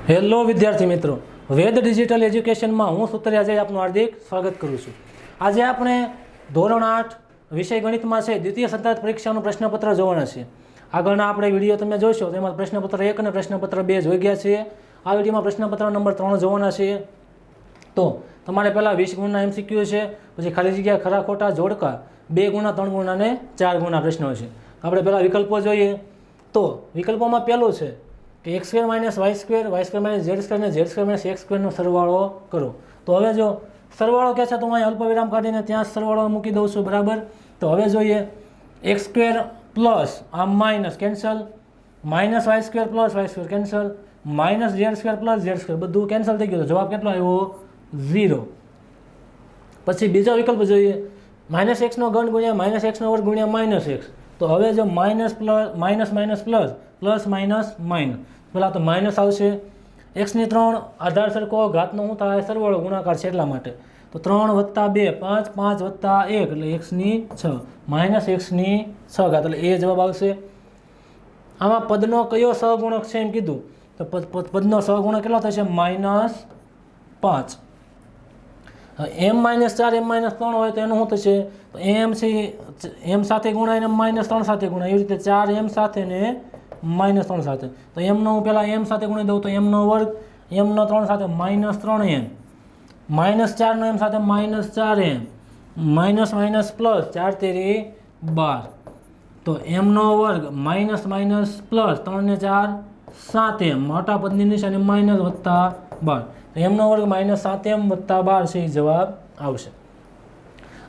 Hello વિદ્યાર્થી મિત્રો, વેદ digital એજ્યુકેશનમાં હું સુતરિયા જય આપનું હાર્દિક સ્વાગત કરું છું. આજે આપણે ધોરણ 8 વિષય ગણિતમાં છે દ્વિતીય સતત પરીક્ષાનું પ્રશ્નપત્ર જોવાના છે. આગળના આપણે વિડીયો તમે જોશો તો એમાં પ્રશ્નપત્ર 1 અને પ્રશ્નપત્ર 2 જોઈ ગયા છીએ. આ વિડીયોમાં પ્રશ્નપત્ર નંબર 3 જોવાના છે. તો તમારે પહેલાં 20 ગુણના એમસીક્યુ છે, પછી ખાલી જગ્યા ખરા ખોટા જોડકા 2 ગુણા 3 ગુણા અને 4 ગુણા પ્રશ્નો છે. આપણે પહેલાં વિકલ્પો જોઈએ. તો વિકલ્પોમાં પહેલું છે કે x² - y² y² - z² અને z² - x² નો સરવાળો કરો. તો હવે જો સરવાળો કહે છે તો હું અહીં અલ્પવિરામ કાઢીને ત્યાં સરવાળો મૂકી દઉં છું, બરાબર. તો હવે જોઈએ x² પ્લસ આ minus cancel, minus y² plus y² cancel, minus z² plus z² બધું કેન્સલ થઈ ગયું. જવાબ કેટલો આવ્યો? 0. પછી બીજો વિકલ્પ જોઈએ -x નો ઘન ગુણ્યા -x નો વર્ગ ગુણ્યા -x. તો હવે જો minus plus minus minus plus plus minus minus, પેલા તો માઇનસ આવશે. x ની 3 આધાર સરખો ઘાતનો શું થાય? સરવાળો ગુણાકાર છે એટલા માટે. તો 3 + 2 5, 5 + 1 એટલે x ની 6 માઇનસ x ની 6 ઘાત એટલે એ જવાબ આવશે. આમાં પદનો કયો સહગુણક છે એમ કીધું તો પદનો સહગુણક કેટલો થશે? -5. m - 4 m - 3 હોય તો એનું શું થશે? તો m છે m સાથે ગુણાય ને -3 સાથે ગુણાય, એવી રીતે 4m સાથે ને -3 સાથે. તો m નો હું પહેલાં m સાથે ગુણી દઉં તો m નો વર્ગ, m નો 3 સાથે -3m, -4 નો m સાથે -4m, માઇનસ માઇનસ પ્લસ 4 તેરી 12. તો m નો વર્ગ માઇનસ માઇનસ પ્લસ 3 ને 4 7m, મોટા પદની નિશાની માઇનસ વત્તા 12. તો m નો વર્ગ -7m વત્તા 12 છે એ જવાબ આવશે.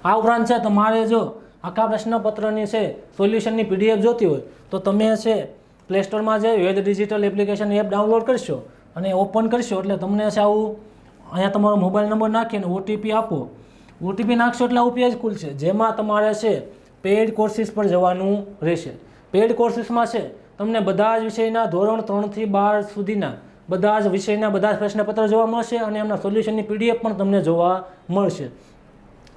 આ ઉપરાંત છે તમારે જો આખા પ્રશ્નપત્રની છે સોલ્યુશનની PDF જોતી હોય તો તમે છે પ્લે સ્ટોરમાં જે વેદ ડિજિટલ એપ્લિકેશન એપ ડાઉનલોડ કરશો અને ઓપન કરશો એટલે તમને છે આવું અહીંયા તમારો મોબાઈલ નંબર નાખીને OTP આપો. OTP નાખશો એટલે આવું પેજ ખુલશે જેમાં તમારે છે પેઇડ કોર્સિસ પર જવાનું રહેશે. પેઇડ કોર્સિસમાં છે તમને બધા જ વિષયના ધોરણ 3 થી 12 સુધીના બધા જ વિષયના બધા જ પ્રશ્નપત્ર જોવા મળશે અને એમના સોલ્યુશનની PDF પણ તમને જોવા મળશે.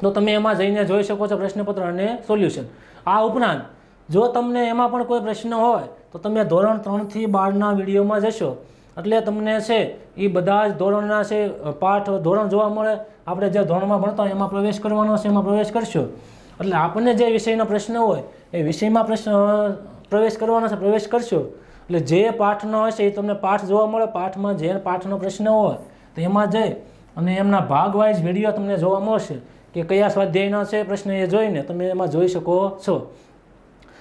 તો તમે એમાં જઈને જોઈ શકો છો પ્રશ્નપત્ર અને સોલ્યુશન. આ ઉપરાંત જો તમને એમાં પણ કોઈ પ્રશ્ન હોય તો તમે ધોરણ 3 થી 12ના વિડીયોમાં જશો એટલે તમને છે એ બધા જ ધોરણના છે પાઠ ધોરણ જોવા મળે. આપણે જે ધોરણમાં ભણતા હોય એમાં પ્રવેશ કરવાનો છે, એમાં પ્રવેશ કરશો એટલે આપણને જે વિષયનો પ્રશ્ન હોય એ વિષયમાં પ્રવેશ કરવાનો છે, પ્રવેશ કરશો એટલે જે પાઠનો હશે એ તમને પાઠ જોવા મળે. પાઠમાં જે પાઠનો પ્રશ્ન હોય તો એમાં જઈ અને એમના ભાગ વાઇઝ વિડીયો તમને જોવા મળશે કે કયા સ્વાધ્યાયનો છે પ્રશ્ન એ જોઈને તમે એમાં જોઈ શકો છો.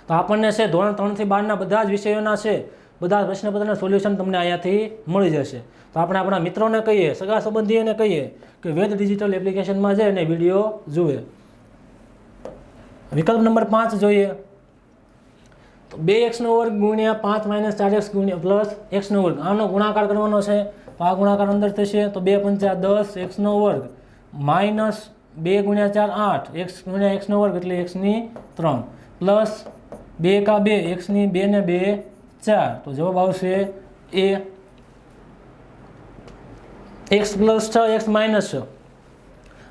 તો આપણને છે ધોરણ 3 થી 12ના બધા જ વિષયોના છે બધા પ્રશ્નપત્રના સોલ્યુશન તમને અહીંયાથી મળી જશે. તો આપણે આપણા મિત્રોને કહીએ, સગા સંબંધીઓને કહીએ કે વેદ ડિજિટલ એપ્લિકેશનમાં જઈને વિડીયો જુએ. વિકલ્પ નંબર 5 જોઈએ તો 2x નો વર્ગ ગુણ્યા 5 - 4x ગુણ્યા પ્લસ x નો વર્ગ. આનો ગુણાકાર કરવાનો છે તો આ ગુણાકાર અંદર થશે તો 2 × 5 = 10 x નો વર્ગ માઇનસ 2 × 4 = 8 x ગુણ્યા x નો વર્ગ એટલે x ની 3 પ્લસ 2 × 2 x ની 2 ને 2 4. તો જવાબ આવશે a. x + 6 x - 6.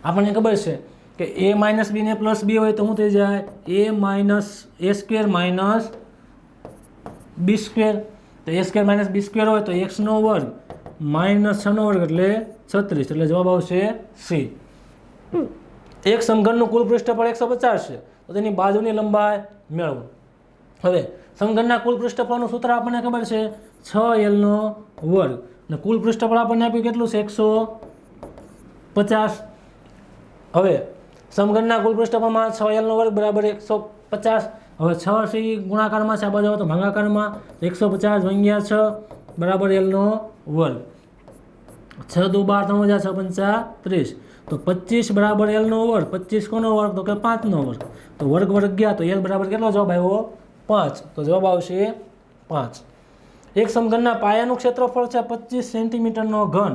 આપણને ખબર છે કે a - b ને +b હોય તો શું થઈ જાય? a - a² - b². તો a² - b² હોય તો x નો વર્ગ -6 નો વર્ગ એટલે 36 એટલે જવાબ આવશે c. એક સમઘનનું કુલ પૃષ્ઠફળ 150 છે તો તેની બાજુની લંબાઈ મેળવો. હવે સમઘનના કુલ પૃષ્ઠફળનું સૂત્ર આપણને ખબર છે 6l નો વર્ગ અને કુલ પૃષ્ઠફળ આપણને આપ્યું કેટલું છે? 150. હવે સમઘનના કુલ પૃષ્ઠફળમાં 6l નો વર્ગ બરાબર 150. હવે 6 છે ગુણાકારમાં છે, આ બાજુ તો ભાગાકારમાં 150 × 6 બરાબર l નો વર્ગ. 6 × 2 = 12 6 × 5 = 30. તો 25 બરાબર l નો વર્ગ. 25 કોનો વર્ગ? તો કે 5 નો વર્ગ. તો વર્ગ વર્ગ ગયા તો l બરાબર કેટલો જવાબ આવ્યો? 5. તો જવાબ આવશે 5. એક સમઘનના પાયાનું ક્ષેત્રફળ છે 25 સેન્ટીમીટરનો ઘન,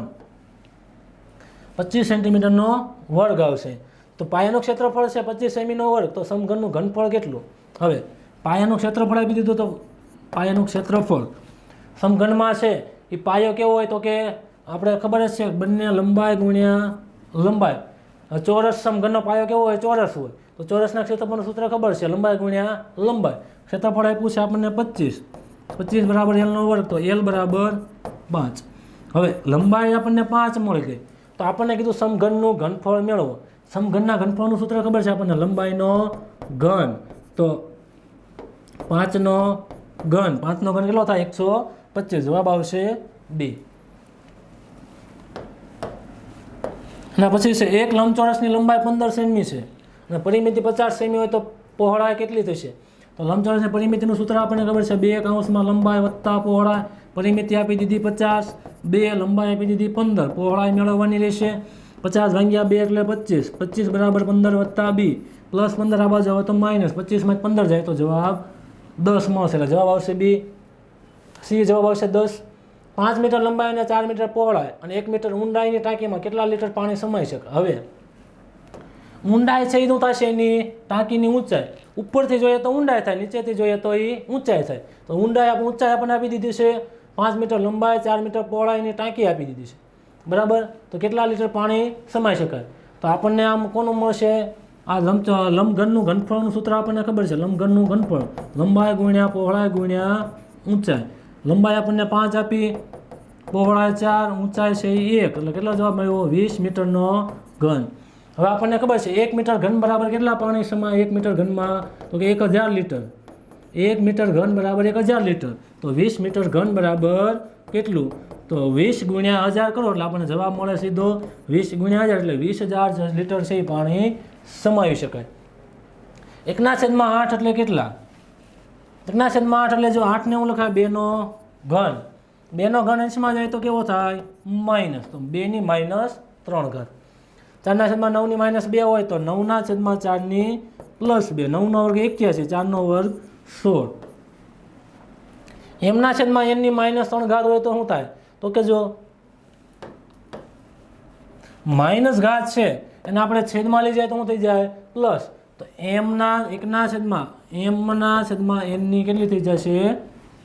25 સેન્ટીમીટરનો વર્ગ આવશે. તો પાયાનું ક્ષેત્રફળ છે 25 સેમીનો વર્ગ તો સમઘનનું ઘનફળ કેટલું? હવે પાયાનું ક્ષેત્રફળ આપી દીધું તો પાયાનું ક્ષેત્રફળ સમઘનમાં છે એ પાયો કેવો હોય તો કે આપણે ખબર જ છે બંને લંબાઈ ગુણ્યા લંબાઈ. ચોરસ સમઘનનો પાયો કેવો હોય? ચોરસ હોય. તો ચોરસના ક્ષેત્રફળનું સૂત્ર ખબર છે લંબાઈ ગુણ્યા લંબાઈ. ક્ષેત્રફળ આપ્યું છે આપણને 25 બરાબર l નો વર્ગ તો l બરાબર 5. હવે લંબાઈ આપણને 5 મળી ગઈ, તો આપણને કીધું સમઘનનું ઘનફળ મેળવો. સમઘનના ઘનફળનું સૂત્ર ખબર છે આપણને, લંબાઈનો ઘન. તો 5નો ઘન, 5નો ઘન કેટલો થાય? 125. જવાબ આવશે ડી. અને પછી છે એક લંબચોરસની લંબાઈ 15 સેમી છે અને પરિમિતિ 50 સેમી હોય તો પહોળાઈ કેટલી થશે? તો લંબચોરસની પરિમિતિનું સૂત્ર આપણને ખબર છે, 2 કૌંસમાં લંબાઈ વત્તા પહોળાઈ. પરિમિતિ આપી દીધી 50, 2 લંબાઈ આપી દીધી 15, પહોળાઈ મેળવવાની રહેશે 50 ભાગ્યા 2 એટલે 25, 25 બરાબર 15 વત્તા બી પ્લસ 15 આ બાજુ આવે તો માઇનસ 25 માં 15 જાય તો જવાબ 10 મળશે. એટલે જવાબ આવશે બી. સી જવાબ આવશે 10. 5 મીટર લંબાઈ અને 4 મીટર પહોળાઈ અને 1 મીટર ઊંડાઈની ટાંકીમાં કેટલા લીટર પાણી સમાઈ શકે? હવે ઊંડાઈ છે એનું થશે એની ટાંકીની ઊંચાઈ. ઉપરથી જોઈએ તો ઊંડાઈ થાય, નીચેથી જોઈએ તો એ ઊંચાઈ થાય. તો ઊંચાઈ આપણને આપી દીધી છે 5 મીટર લંબાઈ, 4 મીટર પહોળાઈની ટાંકી આપી દીધી છે, બરાબર. તો કેટલા લીટર પાણી સમાઈ શકાય? તો આપણને આમ કોનું મળશે? આ લંબઘનનું ઘનફળનું સૂત્ર આપણને ખબર છે, લંબઘનનું ઘનફળ લંબાઈ ગુણ્યા પહોળાઈ ગુણ્યા ઊંચાઈ. લંબાઈ આપણને 5 આપી, પહોળાઈ 4, ઊંચાઈ છે 1, એટલે કેટલો જવાબ મળ્યો? 20 મીટરનો ઘન. હવે આપણને ખબર છે 1 મીટર ઘન બરાબર કેટલા પાણી સમાય 1 મીટર ઘનમાં? તો કે 1000 લીટર. 1 મીટર ઘન બરાબર 1000 લીટર. તો 20 મીટર ઘન બરાબર કેટલું? તો 20 ગુણ્યા 1000 કરો એટલે આપણને જવાબ મળે સીધો 20 ગુણ્યા 1000 એટલે 20,000 લીટર છે એ પાણી સમાવી શકાય. 1/8 એટલે કેટલા? 1/8 એટલે જો 8 ને હું લખાય 2નો ઘન. 2નો ઘન અંશમાં જાય તો કેવો થાય? માઇનસ. તો 2 ની -3 ઘાત. 4/9 ની -2 હોય તો 9/4 ની +2. 9નો વર્ગ 81, 4નો વર્ગ 16. m/n ની -3 ઘાત હોય તો શું થાય? તો કે જો માઇનસ ઘાત છે એને આપણે છેદમાં લઈ જાય તો શું થઈ જાય? પ્લસ. તો m/n ની કેટલી થઈ જશે?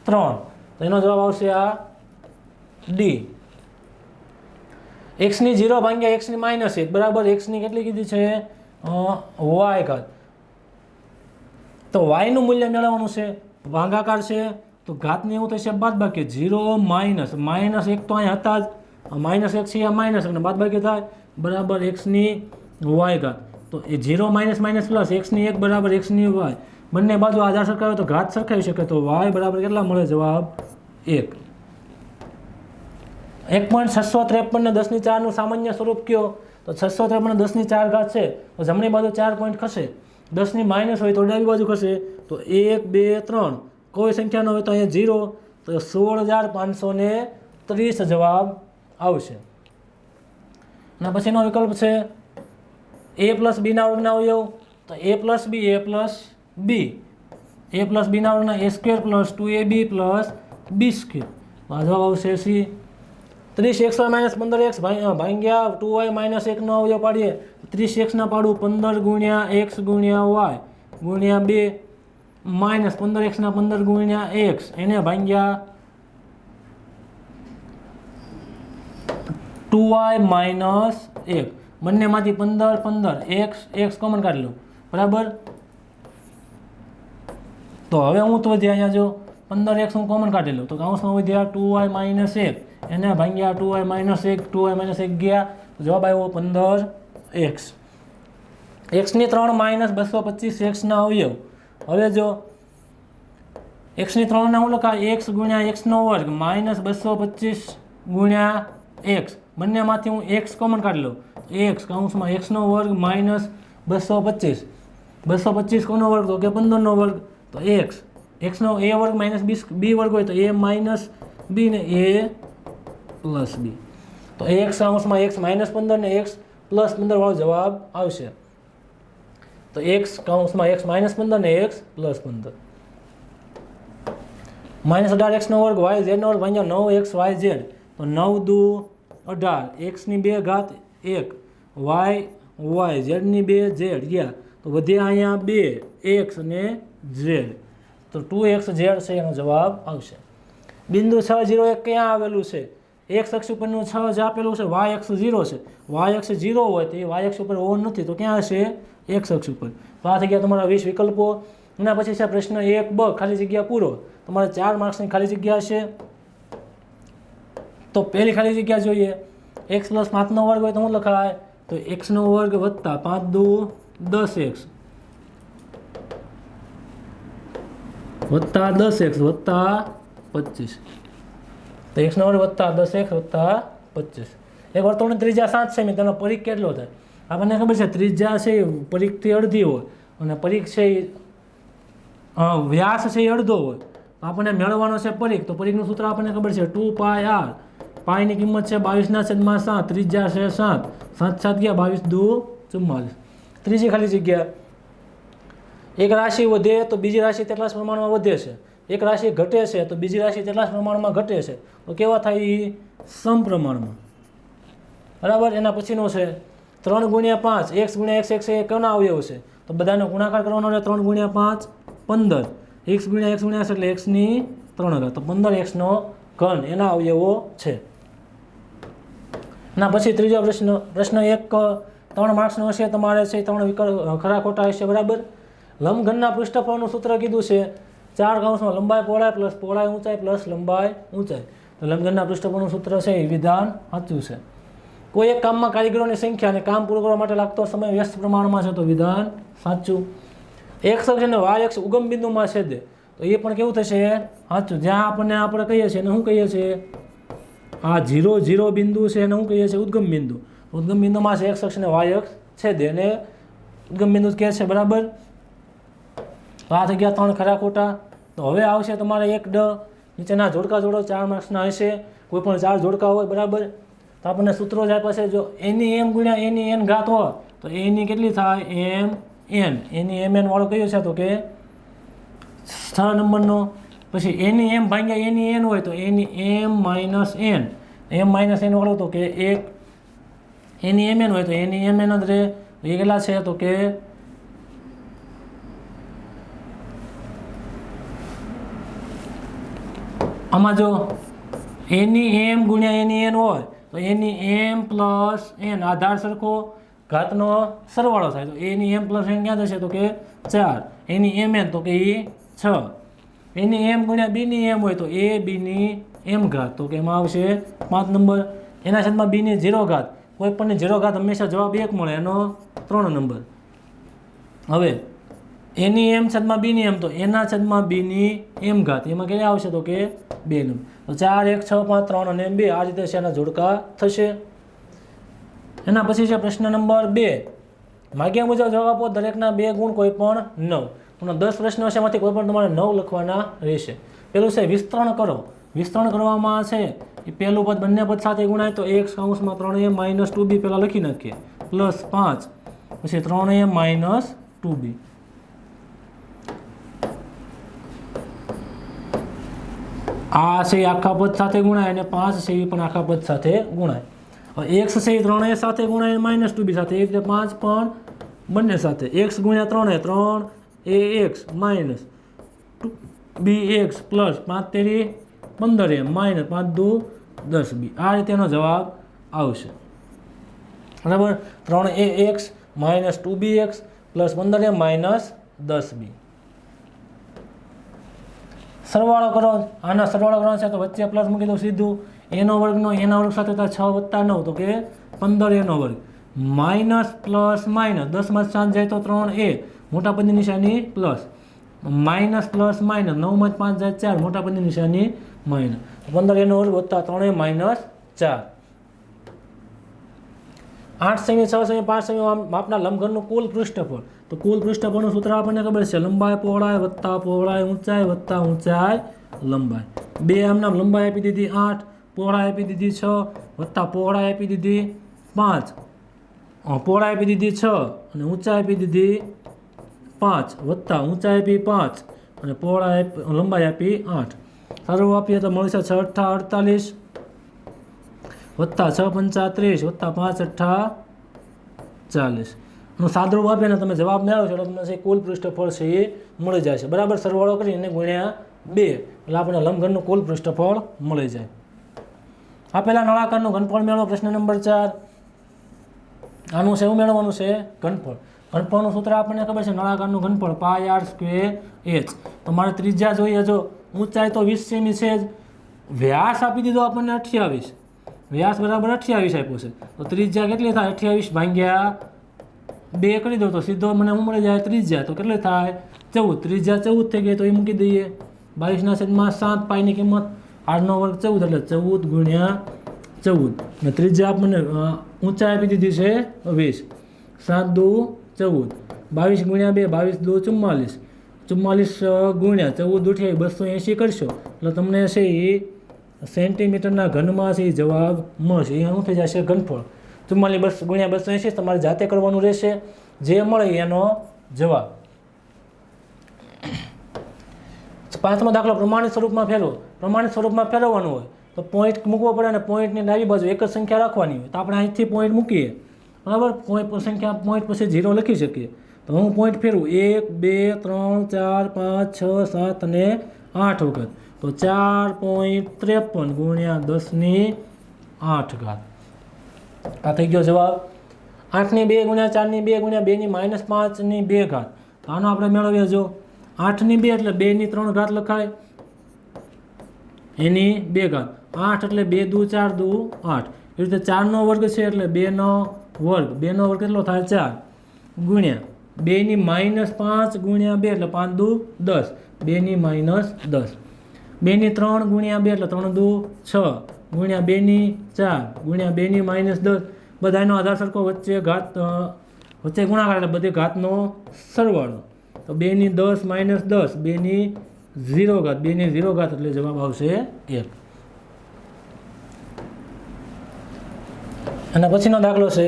3. તો એનો જવાબ આવશે આ ડી. x ની 0 ભાગ્યા x ની -1 બરાબર x ની કેટલી કીધી છે? y ઘાત. તો y નું મૂલ્ય મેળવવાનું છે, ભાગાકાર છે તો ઘાતની એવું થશે બાદબાકી 0 -1 તો અહીંયા હતા જ, -1 છે માઇનસ અને બાદબાકી થાય બરાબર x ની y ઘાત. તો એ 0 - પ્લસ x ની 1 બરાબર x ની y. બંને બાજુ આધાર સરખાવે તો ઘાત સરખાવી શકે તો y બરાબર કેટલા મળે? જવાબ 1. 1.653 ને 10⁴ નું સામાન્ય સ્વરૂપ કયો? તો 653 ને 10⁴ ઘાત છે તો જમણી બાજુ 4 પોઈન્ટ ખસે, 10 ની માઇનસ હોય તો ડાબી બાજુ ખસે. તો 1 2 3 કોઈ સંખ્યા ન હોય તો અહીંયા 0, તો 16,530 જવાબ આવશે. અને પછીનો વિકલ્પ છે a + b ના વર્ગના અવયવ. તો a + b, a + b, a + b ના વર્ગના a² + 2ab + b². આ જવાબ આવશે સી. 30x - 15x ભાગ્યા 2y - 1 નો અવયવ પાડીએ. 30x ના પાડું 15 ગુણ્યા x ગુણ્યા y ગુણ્યા 2 -15x ના 15 ગુણ્યા x એને ભાગ્યા 2y - 1. બંનેમાંથી 15 x કોમન કાઢી લો, બરાબર. તો હવે હું તો વધ્યા અહીંયા જો 15x હું કોમન કાઢી લઉં તો કૌંસમાં વધ્યા 2y - 1 એને ભાગ્યા 2y - 1 ગયા તો જવાબ આવ્યો 15x. x ની 3 -225x ના અવયવ. હવે જો x ની 3 ના હું લખાય x ગુણ્યા x નો વર્ગ -225 ગુણ્યા x. બંનેમાંથી હું x કોમન કાઢી લઉં. x કૌંસમાં x નો વર્ગ -225. 225 કોનો વર્ગ? તો કે 15 નો વર્ગ. તો x નો a વર્ગ - b વર્ગ હોય તો a - b ને a + b. તો x કૌંસમાં x -15 ને x +15 વાળો જવાબ આવશે. તો x કૌંસમાં x -15 ને x +15. -18x નો વર્ગ y z નો વર્ગ ભાગ્યા 9x y z. તો 9 દુ 18, x ની 2 ઘાત 1, y z ની 2 z ગયા તો વધ્યા અહીંયા 2 x અને z. તો 2x z છે એનો જવાબ આવશે. બિંદુ 6 0 1 ક્યાં આવેલું છે? x અક્ષ ઉપરનું 6 જ આપેલું છે, y અક્ષ 0 છે. y અક્ષ 0 હોય તો એ y અક્ષ ઉપર હોવો નથી તો ક્યાં હશે? x અક્ષ ઉપર. તો આ થઈ ગયા તમારા 20 વિકલ્પો. એના પછી છે પ્રશ્ન 1 બ ખાલી જગ્યા પૂરો. તમારે 4 માર્ક્સની ખાલી જગ્યા છે. તો પહેલી ખાલી જગ્યા જોઈએ, એક્સ પ્લસ 5નો વર્ગ હોય તો શું લખાય? તો એક્સનો વર્ગ વત્તા 5 દુ 10x વત્તા 10x વત્તા 25, તો એક્સનો વર્ગ વત્તા 10x વત્તા 25. એક વર્તુળની ત્રિજ્યા 7 સેમી, તેનો પરિઘ કેટલો થાય? આપણને ખબર છે ત્રિજ્યા છે પરિઘથી અડધી હોય અને પરિઘ છે વ્યાસ છે એ અડધો હોય. આપણને મેળવવાનો છે પરિઘ, તો પરિઘનું સૂત્ર આપણને ખબર છે 2πr. પાઈની કિંમત છે 22/7, ત્રિજ્યા છે 7, 7 7 ગયા 22 દુ 44. ત્રીજી ખાલી જગ્યા, એક રાશિ વધે તો બીજી રાશિ તેટલા જ પ્રમાણમાં વધે છે, એક રાશિ ઘટે છે તો બીજી રાશિ તેટલા જ પ્રમાણમાં ઘટે છે, તો કેવા થાય? એ સમપ્રમાણમાં. બરાબર. એના પછીનો છે 3 × 5, x × x એ કોના અવયવ છે? તો બધાનો ગુણાકાર કરવાનો છે. 3 × 5 15, x × x એટલે x ની 3 તો 15x નો ઘન એના અવયવો છે. એના પછી ત્રીજો પ્રશ્ન 3 માર્ક્સનો હશે તમારે છે, 3 વિકલ્પ ખરા ખોટા હશે. બરાબર. લંબઘનના પૃષ્ઠફળનું સૂત્ર કીધું છે 4 કૌંસમાં લંબાઈ પહોળાઈ પ્લસ પહોળાઈ ઊંચાઈ પ્લસ લંબાઈ ઊંચાઈ. તો લંબઘનના પૃષ્ઠફળનું સૂત્ર છે એ વિધાન સાચું છે. કોઈ એક કામમાં કારીગરોની સંખ્યા અને કામ પૂરું કરવા માટે લાગતો સમય વ્યસ્ત પ્રમાણમાં છે, તો વિધાન સાચું. x અક્ષ અને y અક્ષ ઉગમ બિંદુમાં છેદે, તો એ પણ કેવું થશે? સાચું. જ્યાં આપણે કહીએ છીએ એને શું કહીએ છીએ? આ 0 0 બિંદુ છે એને શું કહીએ છીએ? ઉદ્ગમ બિંદુ. ઉદ્ગમ બિંદુમાં છે x અક્ષ અને y અક્ષ છેદે અને ઉદ્ગમ બિંદુ કહે છે. બરાબર. તો આ થઈ ગયા 3 ખરા ખોટા. તો હવે આવશે તમારે 1 ડ. નીચેના જોડકા જોડો, 4 માર્ક્સના હશે. કોઈ પણ 4 જોડકા હોય. બરાબર. તો આપણને સૂત્રો જ આપ્યા છે. જો એની m ગુણ્યા એની n ઘાત હોય તો એની કેટલી થાય? m n. એની m n વાળો કયો છે? તો કે 6 નંબરનો. પછી એની m ભાગ્યા એની n હોય તો એની m minus n. m minus n વાળો તો કે 1. એની m n હોય તો એની m n જ રહે. એ કેટલા છે? તો કે આમાં જો એની m ગુણ્યા એની n હોય તો એની m પ્લસ n આધાર સરખો ઘાતનો સરવાળો થાય, તો એની m પ્લસ n ક્યાં થશે? તો કે 4. એની m n તો કે એ 6. એની m ગુણ્યા b ની m હોય તો a b ની m ઘાત, તો કે એમાં આવશે 5 નંબર. એના છેદમાં b ની 0 ઘાત, કોઈ પણની 0 ઘાત હંમેશા જવાબ 1 મળે, એનો 3 નંબર. હવે એની m છેદમાં b ની m તો એના છેદમાં b ની m ઘાત, એમાં કેટલા આવશે? તો કે 2 નંબર. તો 4 1 6 5 3 અને 2 આ રીતે છે એના જોડકા થશે. એના પછી છે પ્રશ્ન નંબર 2. માગ્યા મુજબ જવાબ આપો, દરેકના 2 ગુણ, કોઈ પણ 9. પણ 10 પ્રશ્નો છે એમાંથી કોઈ પણ તમારે 9 લખવાના રહેશે. પેલું છે વિસ્તરણ કરો. વિસ્તરણ કરવામાં છે એ પહેલું પદ બંને પદ સાથે ગુણાય તો x કૌંસમાં 3a માઇનસ 2b પહેલાં લખી નાખીએ પ્લસ 5, પછી 3a માઇનસ 2b. આ છે આખા પદ સાથે ગુણાય અને 5 છે એ પણ આખા પદ સાથે ગુણાય. હવે x છે એ 3a સાથે ગુણાય માઇનસ 2b સાથે, એ રીતે 5 પણ બંને સાથે. x ગુણ્યા 3a 3ax minus 2bx plus 5 તેરી 15a માઇનસ 5 દુ 10b. આ રીતે એનો જવાબ આવશે. બરાબર. 3ax minus 2bx plus 15a minus 10b. સરવાળો કરો. આના સરવાળો કરવાનો છે તો વચ્ચે પ્લસ મૂકી દો સીધું. એનો વર્ગનો એના વર્ગ સાથે થાય 6 વત્તા 9 તો કે 15 એનો વર્ગ માઇનસ પ્લસ માઇનસ 10 માં 7 જાય તો 3a મોટા પદની નિશાની પ્લસ માઇનસ પ્લસ માઇનસ 9 માં 5 જાય 4 મોટા પદની નિશાની માઇનસ 15 એનો વર્ગ વત્તા 3a માઇનસ 4. 8 સેમી 6 સેમી 5 સેમી માપના લંબઘનનું કુલ પૃષ્ઠફળ. તો કુલ પૃષ્ઠફળનું સૂત્ર આપણને ખબર છે લંબાઈ પહોળાઈ વત્તા પહોળાઈ ઊંચાઈ વત્તા ઊંચાઈ લંબાઈ. બે આમનામ લંબાઈ આપી દીધી 8, પહોળાઈ આપી દીધી 6 વત્તા પહોળાઈ આપી દીધી 5, પહોળાઈ આપી દીધી 6 અને ઊંચાઈ આપી દીધી 5 વત્તા ઊંચાઈ આપી 5 અને પહોળાઈ લંબાઈ આપી 8. સરળ આપીએ તો મળશે 6 8 48 વત્તા 6 5 30 વત્તા 5 8 40. નું સાદરૂપ આપીએ ને તમે જવાબ મેળવો છો એટલે તમને કુલ પૃષ્ઠફળ છે એ મળી જાય છે. બરાબર. સરવાળો કરીને ગુણ્યા 2 એટલે આપણને લંબઘનનું કુલ પૃષ્ઠફળ મળી જાય. આપેલા નળાકારનું ઘનફળ મેળવો. પ્રશ્ન નંબર 4. આનું છે એવું મેળવવાનું છે ઘનફળ. ઘનફળનું સૂત્ર આપણને ખબર છે નળાકારનું ઘનફળ પાઈ r સ્ક્વેર h. તો મારે ત્રિજ્યા જોઈએ, જો ઊંચાઈ તો 20 સેમી છે જ, વ્યાસ આપી દીધો આપણને 28 વ્યાસ બરાબર 28 આપ્યો છે, તો ત્રિજ્યા કેટલી થાય? 28 ભાગ્યા 2 કરી દો તો સીધો મને શું મળી જાય? ત્રિજ્યા. તો કેટલી થાય? 14. ત્રિજ્યા 14 થઈ ગઈ, તો એ મૂકી દઈએ 22/7 પાઈની કિંમત r² 14 એટલે 14 ગુણ્યા 14 અને ત્રિજ્યા આપણને ઊંચાઈ આપી દીધી છે 20. 7 દુ 14, 22 ગુણ્યા 2 22 દુ 44, 44 ગુણ્યા 14 × 280 કરશો એટલે તમને છે એ સેન્ટીમીટરના ઘનમાં છે એ જવાબ મળશે. એ શું થઈ જશે? ઘનફળ. 44 ગુણ્યા 280 તમારે જાતે કરવાનું રહેશે, જે મળે એનો જવાબ. 5મો દાખલો પ્રમાણિત સ્વરૂપમાં ફેરવો. પ્રમાણિત સ્વરૂપમાં ફેરવવાનું હોય તો પોઈન્ટ મૂકવો પડે અને પોઈન્ટની ડાબી બાજુ એક જ સંખ્યા રાખવાની હોય. તો આપણે અહીંથી પોઈન્ટ મૂકીએ, બરાબર. સંખ્યા પોઈન્ટ પછી 0 લખી શકીએ. તો હું પોઈન્ટ ફેરવું 1 2 3 4 5 6 7 અને 8 વખત. તો 4.53 ગુણ્યા 10⁸. આ થઈ ગયો જવાબ. 8/2 ગુણ્યા 4/2 ગુણ્યા 2⁻5/2. આનો આપણે મેળવીએ. જો 8/2 એટલે 2⁻3 લખાય, એની 2 8 એટલે 2 દુ 4 દુ 8. એ રીતે 4નો વર્ગ છે એટલે 2નો વર્ગ. 2નો વર્ગ કેટલો થાય? 4 ગુણ્યા 2⁻5 ગુણ્યા 2 એટલે 5 દુ 10, 2⁻10. 2⁻3 ગુણ્યા 2 એટલે 3 દુ 6 ગુણ્યા 2⁻4 ગુણ્યા 2⁻10. બધાનો આધાર સરખો, વચ્ચે ગુણાકાર એટલે બધી ઘાતનો સરવાળો. તો 2⁻10 - 10 2⁻0 2⁻0 એટલે જવાબ આવશે 1. અને પછીનો દાખલો છે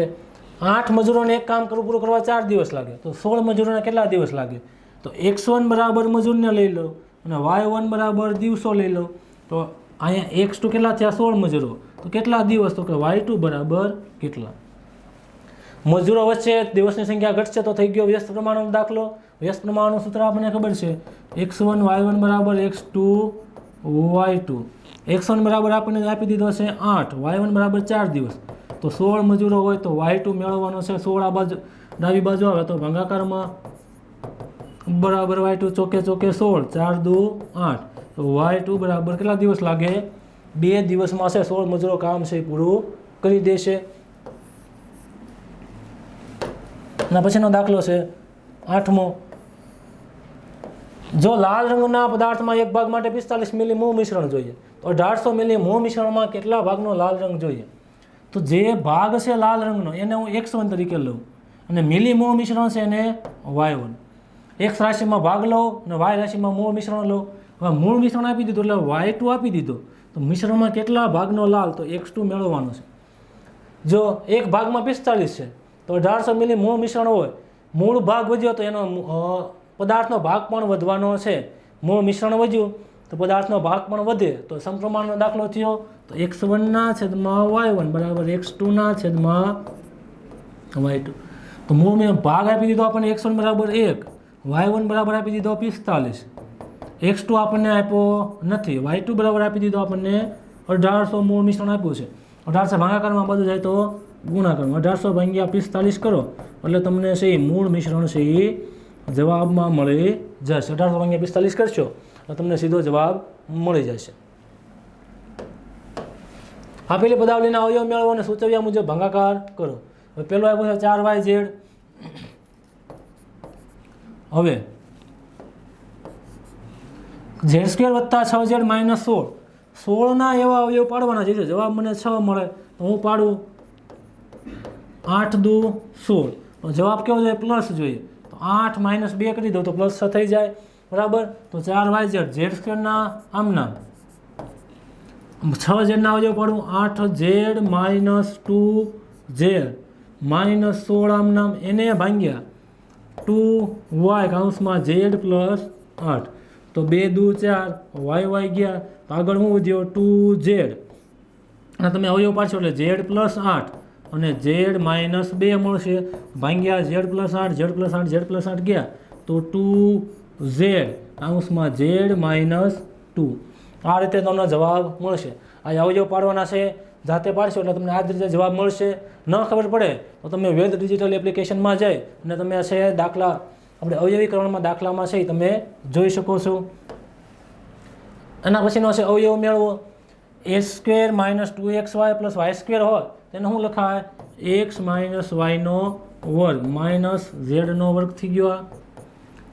8 મજૂરોને એક કામ પૂરું કરવા 4 દિવસ લાગે, તો 16 મજૂરોને કેટલા દિવસ લાગે? તો x1 બરાબર મજૂરને લઈ લો અને y1 બરાબર દિવસો લઈ લો. તો અહીંયા x2 કેટલા થયા? 16 મજૂરો. તો કેટલા દિવસ? તો કે y2 બરાબર કેટલા? મજૂરો વચ્ચે દિવસની સંખ્યા ઘટશે તો થઈ ગયો વ્યસ્ત પ્રમાણનો દાખલો. વ્યસ્ત પ્રમાણનું સૂત્ર આપણને ખબર છે, x1 y1 બરાબર x2 y2. x1 બરાબર આપણને આપી દીધો છે 8, y1 બરાબર 4 દિવસ. તો 16 મજૂરો હોય તો y2 મેળવવાનો છે. 16 આ બાજુ ડાબી બાજુ આવે તો ભાગાકારમાં બરાબર y2 ચોકે 16, 4 દુ 8. તો y2 બરાબર કેટલા દિવસ લાગે? 2 દિવસમાં છે 16 મજૂરો કામ છે પૂરું કરી દેશે. અને પછીનો દાખલો છે 8મો. જો લાલ રંગના પદાર્થમાં એક ભાગ માટે 45 મિલી મૂળ મિશ્રણ જોઈએ તો 1800 મિલી મૂળ મિશ્રણમાં કેટલા ભાગનો લાલ રંગ જોઈએ? તો જે ભાગ છે લાલ રંગનો એને હું x1 તરીકે લઉં અને મિલી મૂળ મિશ્રણ છે એને y1. x રાશિમાં ભાગ લઉં અને y રાશિમાં મૂળ મિશ્રણ લઉં. હવે મૂળ મિશ્રણ આપી દીધું એટલે y2 આપી દીધો, તો મિશ્રણમાં કેટલા ભાગનો લાલ? તો x2 મેળવવાનો છે. જો એક ભાગમાં 45 છે તો 1800 મિલી મૂળ મિશ્રણ હોય, મૂળ ભાગ વધ્યો તો એનો પદાર્થનો ભાગ પણ વધવાનો છે. મૂળ મિશ્રણ વધ્યું તો પદાર્થનો ભાગ પણ વધે. તો સમપ્રમાણનો દાખલો થયો. તો x1/y1 બરાબર x2/y2. તો મૂળ ભાગ આપી દીધો આપણને x1 બરાબર 1, y1 બરાબર આપી દીધો 45, x2 આપણને આપ્યો નથી, y2 બરાબર આપી દીધો આપણને 1800 મૂળ મિશ્રણ આપ્યું છે. 1800 ભાગાકારમાં બધું જાય તો ગુણાકારમાં 1800 ભાગ્યા 45 કરો એટલે તમને છે એ મૂળ મિશ્રણ છે એ જવાબમાં મળી જશે. 1800 ભાગ્યા 45 કરશો તો તમને સીધો જવાબ મળી જશે. આપેલી પદાવલીના અવયવ મેળવો અને સૂચવ્યા મુજબ ભાગાકાર કરો. હવે પેલો આપ્યો છે 4yz. હવે z² + 6z - 16. 16ના એવા અવયવ પાડવાના છે. જવાબ મને 6 મળે તો હું પાડું 8 દુ 16. તો જવાબ કેવો જોઈએ? પ્લસ જોઈએ. તો 8 - 2 કરી દો તો પ્લસ 6 થઈ જાય, બરાબર. તો 4yz z² ના આમ નામ 6z ના અવયવ પાડું 8z - 2z -16 આમ નામ એને ભાગ્યા 2y કૌંસમાં z + 8. તો 2 દુ 4 y ગયા તો આગળ શું વધ્યો? 2z. અને તમે અવયવ પાડશો એટલે z + 8 અને z - 2 મળશે ભાગ્યા z + 8 z + 8 z + 8 ગયા તો 2z કૌંસમાં z - 2. આ રીતે તમને જવાબ મળશે. આ અવયવ પાડવાના છે, જાતે પાડશો એટલે તમને આ જ રીતે જવાબ મળશે. ન ખબર પડે તો તમે વેદ ડિજિટલ એપ્લિકેશનમાં જઈ અને તમે છે દાખલા આપણે અવયવીકરણમાં દાખલામાં છે તમે જોઈ શકો છો. એના પછીનો છે અવયવ મેળવો. a² minus 2xy plus y² હોય તેને શું લખાય x માઇનસ વાયનો વર્ગ માઇનસ ઝેડનો વર્ગ થઈ ગયો આ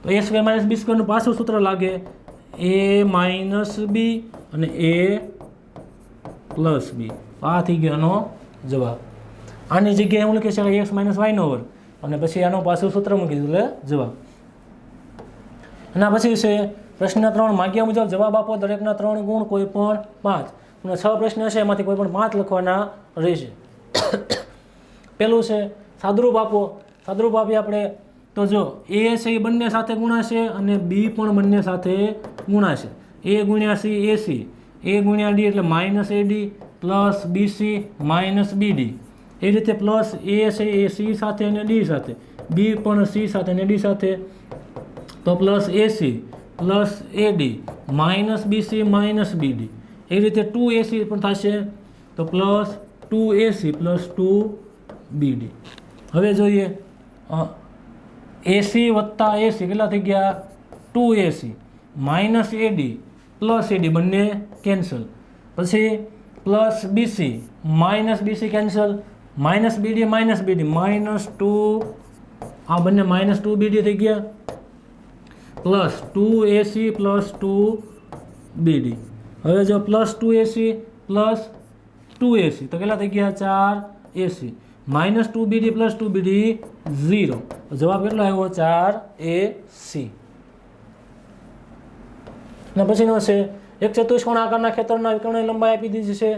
તો a² માઇનસ b² નું પાછું સૂત્ર લાગે a માઇનસ બી અને a પ્લસ બી આ થઈ ગયો એનો જવાબ આની જગ્યાએ હું લખી શકાય x માઇનસ વાયનો વર્ગ અને પછી આનું પાછું સૂત્ર મૂકી દીધું એટલે જવાબ એના પછી છે પ્રશ્ન 3 માગ્યા મુજબ જવાબ આપો દરેકના 3 ગુણ કોઈ પણ 5 અને 6 પ્રશ્ન હશે એમાંથી કોઈ પણ 5 લખવાના રહેશે પેલું છે સાદરૂપ આપો સાદરૂપ આપીએ આપણે તો જો a છે એ બંને સાથે ગુણાશે અને b પણ બંને સાથે ગુણાશે a ગુણ્યા c ac a ગુણ્યા d એટલે minus ad plus bc minus bd એ રીતે પ્લસ a છે એ c સાથે અને d સાથે b પણ c સાથે અને d સાથે તો plus ac plus ad minus bc minus bd એ રીતે 2ac પણ થશે તો પ્લસ 2ac પ્લસ 2bd હવે જોઈએ ac વત્તા ac કેટલા થઈ ગયા 2ac minus ad plus ad બંને કેન્સલ પછી plus bc minus bc cancel minus bd minus -2 આ બંને -2bd થઈ ગયા પ્લસ 2ac પ્લસ 2bd હવે જો પ્લસ 2ac પ્લસ 2ac તો કેટલા થઈ ગયા 4ac -2bd પ્લસ 2bd 0 જવાબ કેટલો આવ્યો 4ac ના પછીનો છે એક ચતુષ્કોણ આકારના ખેતરના વિકર્ણની લંબાઈ આપી દીધી છે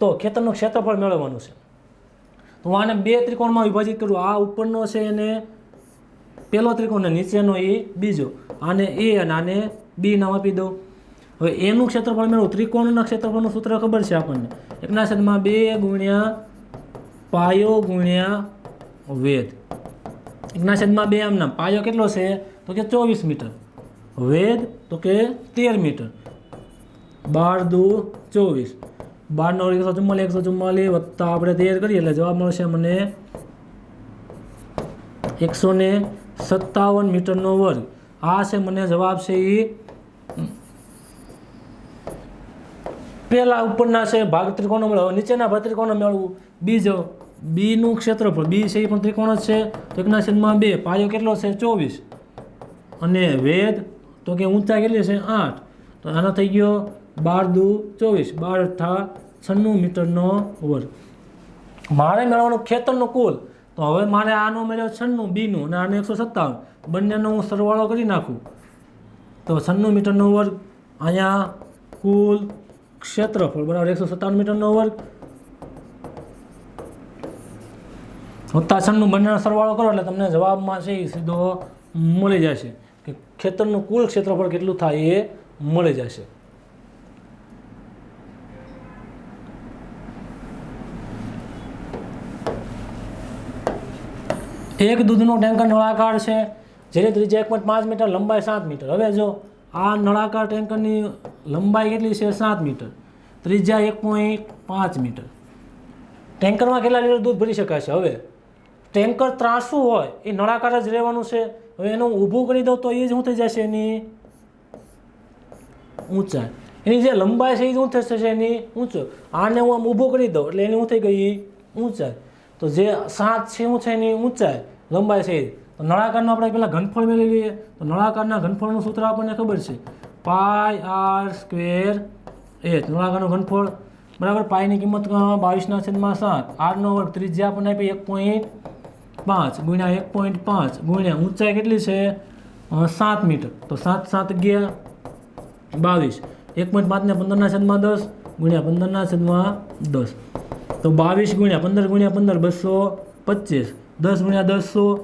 તો ખેતરનું ક્ષેત્રફળ મેળવવાનું છે તો આને બે ત્રિકોણમાં વિભાજિત કરું આ ઉપરનો છે એને પહેલો ત્રિકોણ અને નીચેનો એ બીજો આને a અને આને b નામ આપી દો હવે એનું ક્ષેત્રફળ મેળવો ત્રિકોણના ક્ષેત્રફળનું સૂત્ર ખબર છે આપણને 1/2 ગુણ્યા પાયો ગુણ્યા વેધ 1/2 આમ નામ પાયો કેટલો છે તો કે 24 મીટર વેધ તો કે 13 મીટર 12 દુ 24 12 144 વત્તા આપણે 13 કરીએ એટલે જવાબ મળશે મને 157 મીટરનો વર્ગ આ છે મને જવાબ છે એ પહેલા ઉપરના છે ભાગ ત્રિકોણનો મેળવો નીચેના ભાગ ત્રિકોણનો મેળવવું બીજો બી નું ક્ષેત્રફળ બી છે એ પણ ત્રિકોણ જ છે તો 1/2 પાયો કેટલો છે 24 અને વેધ તો કે ઊંચાઈ કેટલી છે 8 તો આનો થઈ ગયો 12 દુ 24 12 × 96 મીટરનો વર્ગ મારે મેળવવાનું ખેતરનું કુલ તો હવે મારે આનો મેળવ્યો 96 બીનું અને આનો 157 બંનેનો હું સરવાળો કરી નાખું તો 96 મીટરનો વર્ગ અહીંયા કુલ ક્ષેત્રફળ બરાબર 157 મીટરનો વર્ગ વત્તા 96 બંનેનો સરવાળો કરો એટલે તમને જવાબમાં છે એ સીધો મળી જશે કે ખેતરનું કુલ ક્ષેત્રફળ કેટલું થાય એ મળી જશે એક દૂધનો ટેન્કર નળાકાર છે જેની ત્રિજ્યા 1.5 મીટર લંબાઈ 7 મીટર હવે જો આ નળાકાર ટેન્કરની લંબાઈ કેટલી છે 7 મીટર ત્રિજ્યા 1.5 મીટર ટેન્કરમાં કેટલા લીટર દૂધ ભરી શકાય છે હવે ટેન્કર ત્રાસું હોય એ નળાકાર જ રહેવાનું છે હવે એનું ઊભું કરી દઉં તો એ જ શું થઈ જશે એની ઊંચાઈ એની જે લંબાઈ છે એ શું થશે એની ઊંચો આને હું આમ ઊભું કરી દઉં એટલે એની શું થઈ ગઈ ઊંચાઈ તો જે 7 છે શું છે એની ઊંચાઈ લંબાઈ છે તો નળાકારનો આપણે પહેલાં ઘનફળ મેળવી લઈએ તો નળાકારના ઘનફળનું સૂત્ર આપણને ખબર છે πr² h નળાકારનું ઘનફળ બરાબર પાઈની કિંમત 22/7 r નો વર્ગ ત્રિજ્યા આપણને આપી 1.5 ગુણ્યા 1.5 ગુણ્યા ઊંચાઈ કેટલી છે 7 મીટર તો 7 7 ગયા 22 1.5 ને 15/10 ગુણ્યા 15/10 તો 22 ગુણ્યા 15 ગુણ્યા 15 225 10 ગુણ્યા 10 100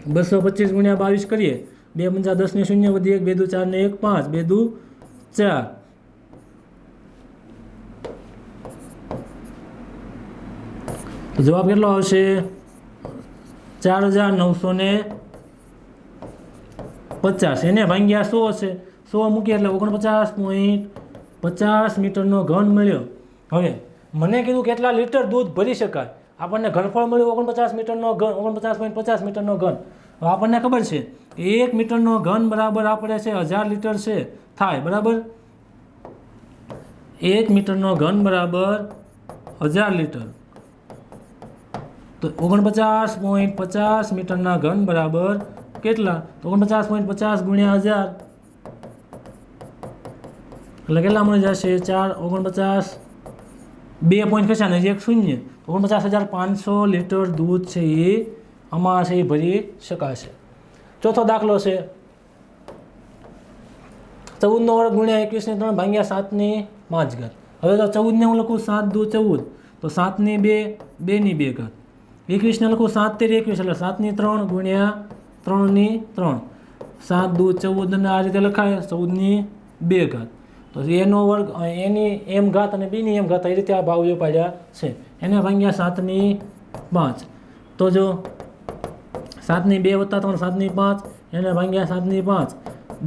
225 ગુણ્યા 22 કરીએ 2 × 10 ને 0 વધી 1 2 4 ને 1 5 2 4 તો જવાબ કેટલો આવશે 4950 એને ભાંગ્યા 100 છે 100 મૂકીએ એટલે 49.50 મીટરનો ઘન મળ્યો હવે મને કીધું કેટલા લીટર દૂધ ભરી શકાય આપણને ઘનફળ મળ્યું 49 મીટરનો ઘન 49.50 મીટરનો ઘન હવે આપણને ખબર છે 1 મીટરનો ઘન બરાબર આપણે છે 1000 લીટર છે થાય બરાબર 1 મીટરનો ઘન બરાબર 1000 લીટર. તો 49.50 મીટરના ઘન બરાબર કેટલા? તો 49.50 ગુણ્યા 1000 એટલે કેટલા મળી જશે? 4 49 2 પોઈન્ટ કશા ને 1 શૂન્ય. 49,500 લીટર દૂધ છે એ આમાં છે એ ભરી શકાશે. ચોથો દાખલો છે 14 વર્ગ ગુણ્યા 21 3 ભાગ્યા 7/5. હવે તો 14 ને હું લખું 7 દુ 14, તો 7 ની 2 2 ની 2 ઘાત. 21 ને લખું 7 તેરી 21 એટલે 7 ની 3 ગુણ્યા 3 ની 3. 7 દુ 14 અને આ રીતે લખાય 14 ની 2 ઘાત. તો એનો વર્ગ એની એમ ઘાત અને બીની એમ ઘાત એ રીતે આ ભાવ પાડ્યા છે. એને ભાગ્યા 7 ની 5. તો જો 7 ની 2 વત્તા 3 7 ની 5 એને ભાગ્યા 7 ની 5.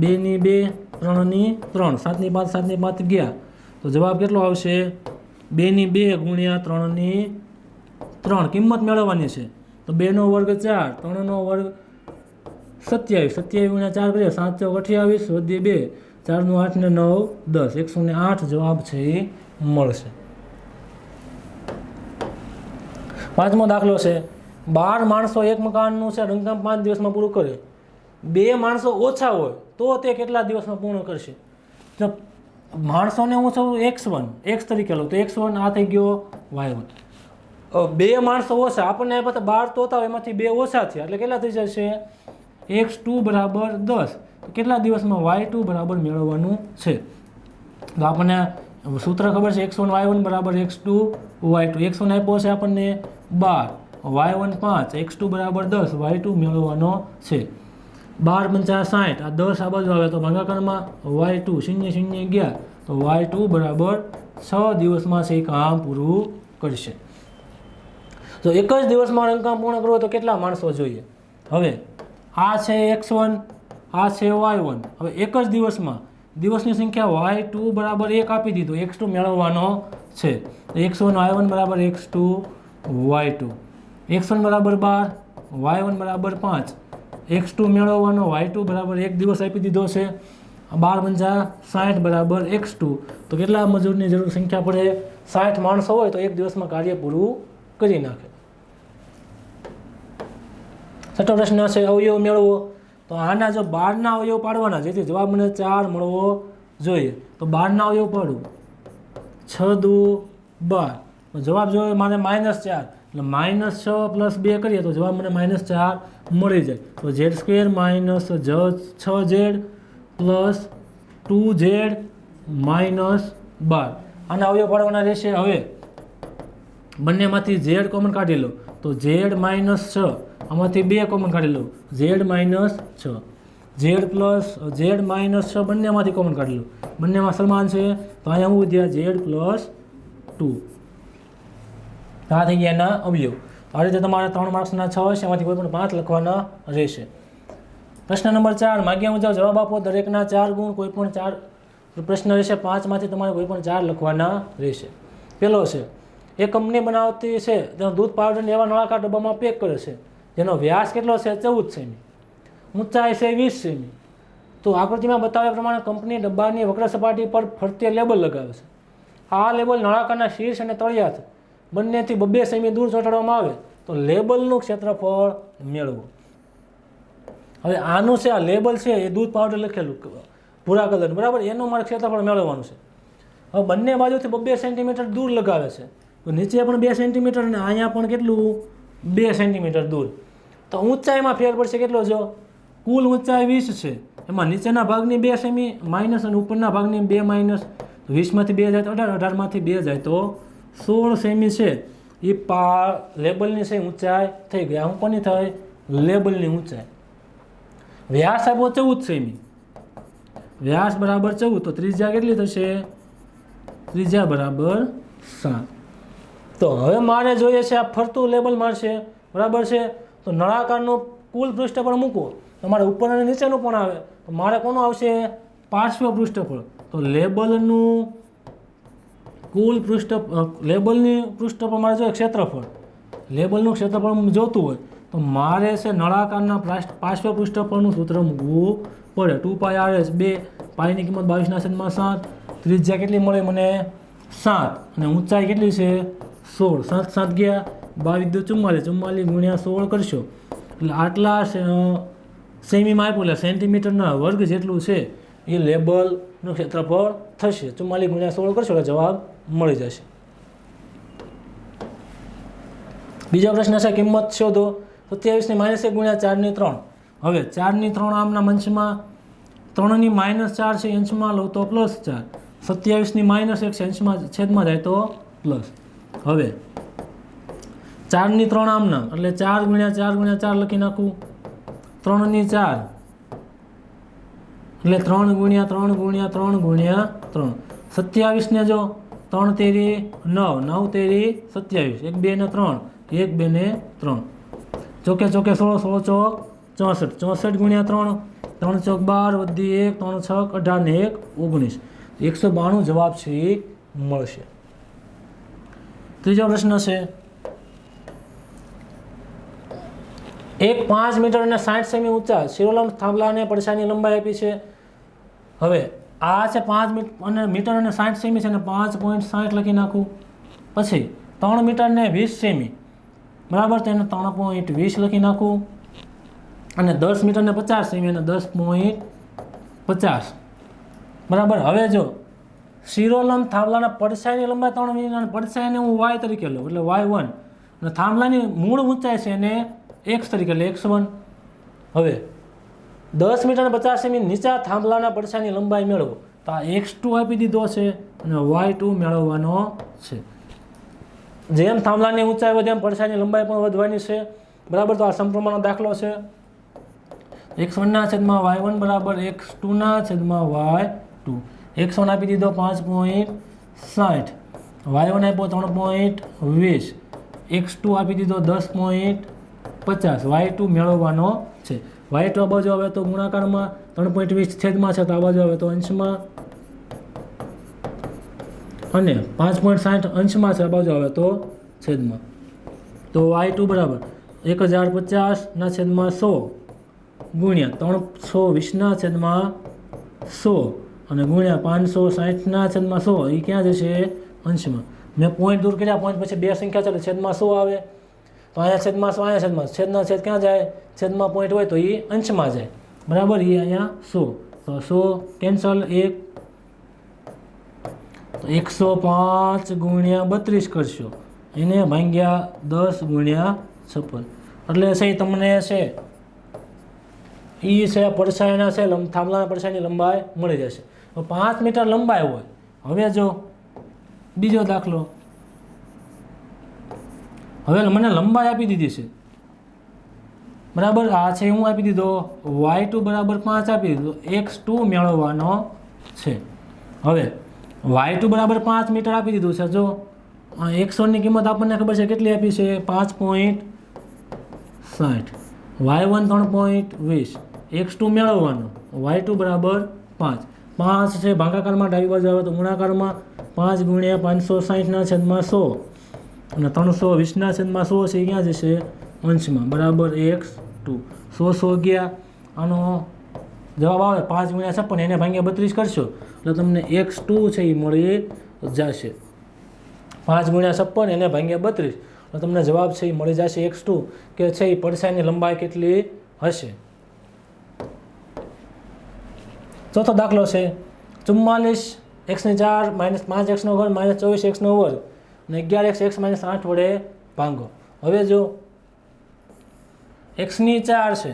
2 ની 2 3 ની 3 7 ની 5 7 ની 5 ગયા. તો જવાબ કેટલો આવશે? 2 ની 2 ગુણ્યા 3 ની 3 કિંમત મેળવવાની છે. તો 2 નો વર્ગ 4 3 નો વર્ગ 27 27 ગુણ્યા 4 કરીએ 7 ચોક 28 વધી 2 4 નું 8 ને 9 10 108 જવાબ છે એ મળશે. પાંચમો દાખલો છે 12 માણસો એક મકાનનું છે રંગકામ 5 દિવસમાં પૂરું કરે. 2 માણસો ઓછા હોય તો તે કેટલા દિવસમાં પૂર્ણ કરશે? જો માણસોને હું છું x1 x તરીકે લઉં તો x1 આ થઈ ગયો y1. 2 માણસો ઓછા આપણને આપ્યા હતા 12 તોતા હોય એમાંથી 2 ઓછા થયા એટલે કેટલા થઈ જશે? x2 બરાબર 10. તો કેટલા દિવસમાં y2 બરાબર મેળવવાનું છે? તો આપણને સૂત્ર ખબર છે x1 y1 બરાબર x2 y2. x1 આપ્યો છે આપણને 12 y1 5 x2 બરાબર 10 y2 મેળવવાનો છે. 12 × 60 આ 10 આ બાજુ આવે તો ભાગાકારમાં y2 0 0 ગયા તો y2 બરાબર 6 દિવસમાં છે કામ પૂરું કરશે. તો એક જ દિવસમાં રંગકામ પૂર્ણ કરવું તો કેટલા માણસો જોઈએ? હવે આ છે x1 આ છે y1. હવે એક જ દિવસની સંખ્યા y2 બરાબર 1 આપી દીધો x2 મેળવવાનો છે. તો x1 y1 બરાબર x2 y2. x1 બરાબર 12 y1 બરાબર 5 x2 મેળવવાનો y2 બરાબર 1 દિવસ આપી દીધો છે. 12 × 60 બરાબર x2. તો કેટલા મજૂરની જરૂર સંખ્યા પડે? 60 માણસો હોય તો એક દિવસમાં કાર્ય પૂરું કરી નાખે. છઠ્ઠો પ્રશ્ન છે અવયવ મેળવો. તો આના જો 12ના અવયવ પાડવાના જેથી જવાબ મને 4 મળવો જોઈએ. તો 12ના અવયવ પાડવું 6 દુ 12 જવાબ જોઈએ મારે -4 એટલે -6 + 2 કરીએ તો જવાબ મને -4 મળી જાય. તો z² - 6z + 2z - 12 આના અવયવ પાડવાના રહેશે. હવે બંનેમાંથી z કોમન કાઢી લો તો z - 6 આમાંથી 2 કોમન કાઢી લો z - 6 z + z - 6 બંનેમાંથી કોમન કાઢી લો બંનેમાં સમાન છે તો અહીંયા હું વધ્યા z + 2. આ થઈ ગયા એના અવયવ. આ રીતે તમારે 3 માર્ક્સના 6 હશે એમાંથી કોઈ પણ 5 લખવાના રહેશે. પ્રશ્ન નંબર 4 માગ્યા મુજબ જવાબ આપો. દરેકના 4 ગુણ કોઈ પણ 4 પ્રશ્ન રહેશે. 5 માંથી તમારે કોઈ પણ 4 લખવાના રહેશે. પહેલો છે એક કંપની બનાવતી છે તેનો દૂધ પાવડરને એવા નળાકાર ડબ્બામાં પેક કરે છે જેનો વ્યાસ કેટલો છે 14 સેમી, ઊંચાઈ છે 20 સેમી. તો આકૃતિમાં બતાવ્યા પ્રમાણે કંપની ડબ્બાની વક્ર સપાટી પર ફરતે લેબલ લગાવે છે. આ લેબલ નળાકારના શીર્ષ અને તળિયાથી બંનેથી 2 સેમી દૂર ચોંટાડવામાં આવે તો લેબલનું ક્ષેત્રફળ મેળવો. હવે આનું છે આ લેબલ છે એ દૂધ પાવડર લખેલું ભૂરા કલર બરાબર એનું મારે ક્ષેત્રફળ મેળવવાનું છે. હવે બંને બાજુથી 2 સેન્ટીમીટર દૂર લગાવે છે તો નીચે પણ 2 સેન્ટીમીટર અને અહીંયા પણ કેટલું 2 સેન્ટીમીટર દૂર. તો ઊંચાઈમાં ફેર પડશે કેટલો? જો કુલ ઊંચાઈ 20 છે એમાં નીચેના ભાગની 2 સેમી માઇનસ અને ઉપરના ભાગની 2 માઇનસ. 20માંથી 2 જાય તો 18 18માંથી 2 જાય તો 16 સેમી છે એ લેબલની છે ઊંચાઈ થઈ ગઈ. આમ કોની થઈ? લેબલની ઊંચાઈ. વ્યાસ આપ્યો 14 સેમી, વ્યાસ બરાબર 14 તો ત્રિજ્યા કેટલી થશે? ત્રિજ્યા બરાબર 7. તો હવે મારે જોઈએ છે આ ફરતું લેબલ મારશે બરાબર છે. તો નળાકારનું કુલ પૃષ્ઠફળ મૂકો તમારે ઉપર અને નીચેનું પણ આવે તો મારે કોનું આવશે? પાર્શ્વ પૃષ્ઠફળ. તો લેબલનું કુલ લેબલની પૃષ્ઠફળ મારે જોઈએ ક્ષેત્રફળ. લેબલનું ક્ષેત્રફળ જોતું હોય તો મારે છે નળાકારના પાર્શ્વ પૃષ્ઠફળનું સૂત્ર મૂકવું પડે. 2π/s 2 પાઈની કિંમત 22/7. ત્રિજ્યા કેટલી મળે મને? 7 અને ઊંચાઈ કેટલી છે 16, 7 7 ગયા 22 દુ 44, 44 ગુણ્યા 16 કરશો એટલે આટલા સેમીમાં આપ્યું એટલે સેન્ટીમીટરના વર્ગ જેટલું છે એ લેબલનું ક્ષેત્રફળ થશે. 44 ગુણ્યા 16 કરશો એટલે જવાબ મળી જશે. બીજો પ્રશ્ન છે કિંમત શોધો 27 ની -1 ગુણ્યા 4 ની 3. હવે 4 ની 3 આમના અંશમાં 3 ની -4 છે અંશમાં લો તો +4, 27 ની -1 છે અંશમાં છેદમાં જાય તો પ્લસ. હવે 4 ની 3 આમના એટલે 4 ગુણ્યા 4 ગુણ્યા 4 લખી નાખું, 3 ની 4 એટલે 3 ગુણ્યા 3 ગુણ્યા 3 ગુણ્યા 3. 27 ને જો 3 તેરી 9, 9 તેરી 27, 1 2 ને 3, 1 2 ને 3, ચોકે ચોકે 16, 16 ચોક 64, 64 ગુણ્યા 3, 3 ચોક 12 વધી 1, 3 છક 18 ને 1 19, 192 જવાબ છે એ મળશે. ત્રીજો પ્રશ્ન છે એક 5 મીટર અને 60 સેમી ઊંચા શિરોલંબ થાંભલાને પડછાયાની લંબાઈ આપી છે. હવે આ છે 5 મીટર અને 60 સેમી છે અને 5.60 લખી નાખું. પછી 3 મીટર ને 20 સેમી બરાબર તેને 3.20 લખી નાખું અને 10 મીટર ને 50 સેમી અને 10.50 બરાબર. હવે જો શિરોલંબ થાંભલાના પડછાયાની લંબાઈ 3 મીટર અને પડછાયાને હું y તરીકે લઉં એટલે y1 અને થાંભલાની મૂળ ઊંચાઈ છે એને x તરીકે એટલે x1. હવે 10 મીટર અને 50 સેમી નીચા થાંભલાના પડછાયાની લંબાઈ મેળવો તો આ x2 આપી દીધો છે અને y2 મેળવવાનો છે. જેમ થાંભલાની ઊંચાઈ વધે એમ પડછાયાની લંબાઈ પણ વધવાની છે બરાબર. તો આ સમપ્રમાણનો દાખલો છે. x1 ના છેદમાં y1 બરાબર x2 ના છેદમાં y2. x1 આપી દીધો 5.60, y1 આપ્યો 3.20, x2 આપી દીધો 10.50, y2 મેળવવાનો છે. y2 આ બાજુ આવે તો ગુણાકારમાં, 3.20 છેદમાં છે તો આ બાજુ આવે તો અંશમાં અને 5.60 અંશમાં છે આ બાજુ આવે તો છેદમાં. તો y2 બરાબર 1050 ના છેદમાં 100 ગુણ્યા 320 ના છેદમાં 100 અને ગુણ્યા 560 ના છેદમાં 100 એ ક્યાં જશે અંશમાં. મેં પોઈન્ટ દૂર કર્યા, પોઈન્ટ પછી બે સંખ્યા છે એટલે છેદમાં 100 આવે તો અહીંયા છેદમાં 100, અહીંયા છેદમાં, છેદના છેદ ક્યાં જાય, છેદમાં પોઈન્ટ હોય તો એ અંશમાં જાય બરાબર. એ અહીંયા 100 તો 100 કેન્સલ, 1 તો 105 ગુણ્યા 32 કરશો એને ભાગ્યા 10 ગુણ્યા 56 એટલે છે તમને છે એ છે પડછાયાના છે થાંભલાના પડછાયાની લંબાઈ મળી જશે. 5 મીટર લંબાઈ હોય. હવે જો બીજો દાખલો, હવે મને લંબાઈ આપી દીધી છે બરાબર. આ છે હું આપી દીધો y2 બરાબર 5 આપી દીધો, x2 મેળવવાનો છે. હવે y2 બરાબર 5 મીટર આપી દીધું છે. જો x1 ની કિંમત આપણને ખબર છે કેટલી આપી છે 5.60, y1 3.20, x2 મેળવવાનો, y2 બરાબર 5. 5 છે ભાગાકારમાં ડાબી બાજુ આવે તો ગુણાકારમાં 5 ગુણ્યા 560 ના છેદમાં 100 અને 320 ના છેદમાં 100 છે ક્યાં જશે અંશમાં બરાબર x2. 100 ગયા આનો જવાબ આવે 5 ગુણ્યા 56 એને ભાગ્યા 32 કરશો એટલે તમને x2 છે એ મળી જશે. 5 ગુણ્યા 56 એને ભાગ્યા 32 એટલે તમને જવાબ છે એ મળી જશે x2 કે છે એ પડછાયાની લંબાઈ કેટલી હશે. ચોથો દાખલો છે 44 x4 -5 x2 -24 x2 અને 11 x 8 વડે ભાંગો. હવે જો x ની 4 છે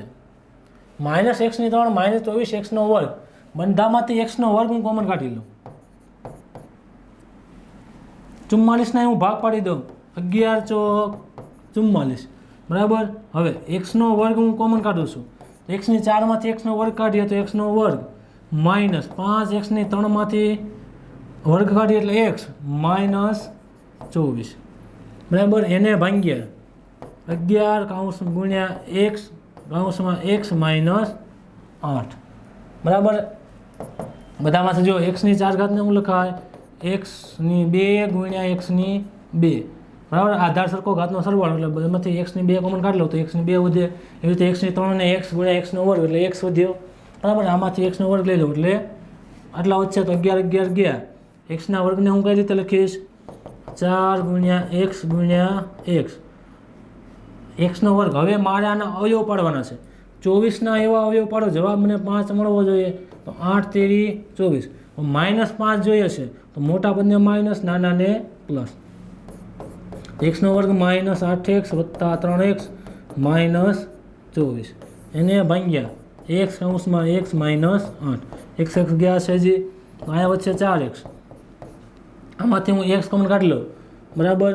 -x ની 3 -24 x2 બંધામાંથી x2 હું કોમન કાઢી લઉં. 44 ને હું ભાગ પાડી દઉં, 11 ચોક 44 બરાબર. હવે x2 હું કોમન કાઢું છું. x ની 4 માંથી x2 કાઢીએ તો x2 -5 x ની 3 માંથી વર્ગ કાઢીએ એટલે x -24 બરાબર. એને ભાંગ્યા 11 કૌંસ ગુણ્યા x કૌંસમાં x -8 બરાબર. બધામાંથી જો x ની 4 ઘાતને હું લખાય x ની 2 ગુણ્યા x ની 2 બરાબર. આધાર સરખો ઘાતનો સરવાળો એટલે બધામાંથી x ની 2 કોમન કાઢી લો તો x ની 2 વધે. એવી રીતે x ની 3 ને x ગુણ્યા x નો વર્ગ એટલે x વધ્યો બરાબર. આમાંથી x નો વર્ગ લઈ લો એટલે આટલા વચ્ચે તો 11 11 ગયા એક્સના વર્ગને હું કઈ રીતે લખીશ? 4 ગુણ્યા એક્સ ગુણ્યા એક્સ, એક્સનો વર્ગ. હવે મારે આના અવયવ પાડવાના છે. 24ના એવા અવયવ પાડો, જવાબ મને 5 મળવો જોઈએ. તો 8 તેરી 24. -5 જોઈએ છે તો મોટા પદને માઇનસ, નાનાને પ્લસ. એક્સનો વર્ગ -8x વત્તા 3x -24 એને ભાગ્યા x કૌંસમાં x -8. x ગયા છે જી, અહીંયા વચ્ચે 4x. આમાંથી હું x કોમન કાઢી લઉં, બરાબર.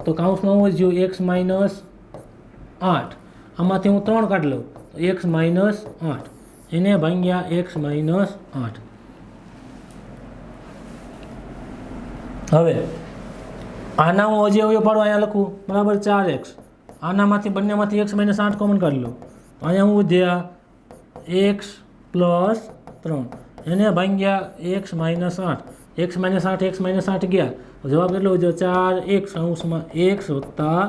તો કૌંસમાં હું જ્યું x -8. આમાંથી હું 3 કાઢી લઉં તો x -8 એને ભાગ્યા x -8. હવે આના હું હજી અવયવ પાડું, અહીંયા લખું, બરાબર. 4x આનામાંથી બંનેમાંથી x -8 કોમન કાઢી લઉં તો અહીંયા હું વધ્યા x + 3 એને ભાગ્યા x -8. x -8 ગયા તો જવાબ કેટલો વધ્યો? 4x કૌંસમાં x વત્તા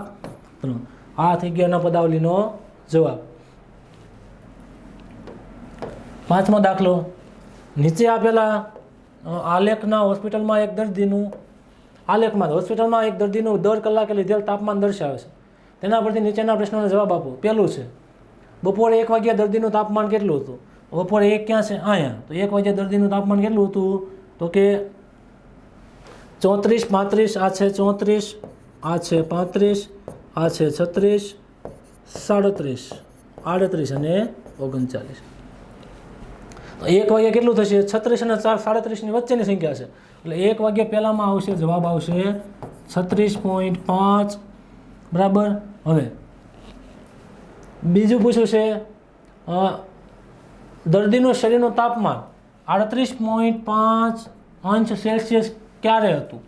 3. આ થઈ ગયો એના પદાવલીનો જવાબ. 5મો દાખલો. નીચે આપેલા આલેખના હોસ્પિટલમાં એક દર્દીનું દર કલાકે લીધેલ તાપમાન દર્શાવે છે. તેના પરથી નીચેના પ્રશ્નોના જવાબ આપો. પહેલું છે બપોરે 1 વાગ્યા દર્દીનું તાપમાન કેટલું હતું? બપોરે 1 ક્યાં છે? અહીંયા. તો 1 વાગ્યા દર્દીનું તાપમાન કેટલું હતું? તો કે 34, 35, આ છે 34, આ છે 35, આ છે 36, 37, 38 અને 39. તો 1 વાગ્યા કેટલું થશે? 36 અને 37ની વચ્ચેની સંખ્યા છે એટલે 1 વાગ્યા પહેલામાં આવશે, જવાબ આવશે 36.5, બરાબર. હવે બીજું પૂછ્યું છે દર્દીનું શરીરનું તાપમાન 38.5 અંશ સેલ્સિયસ ક્યારે હતું?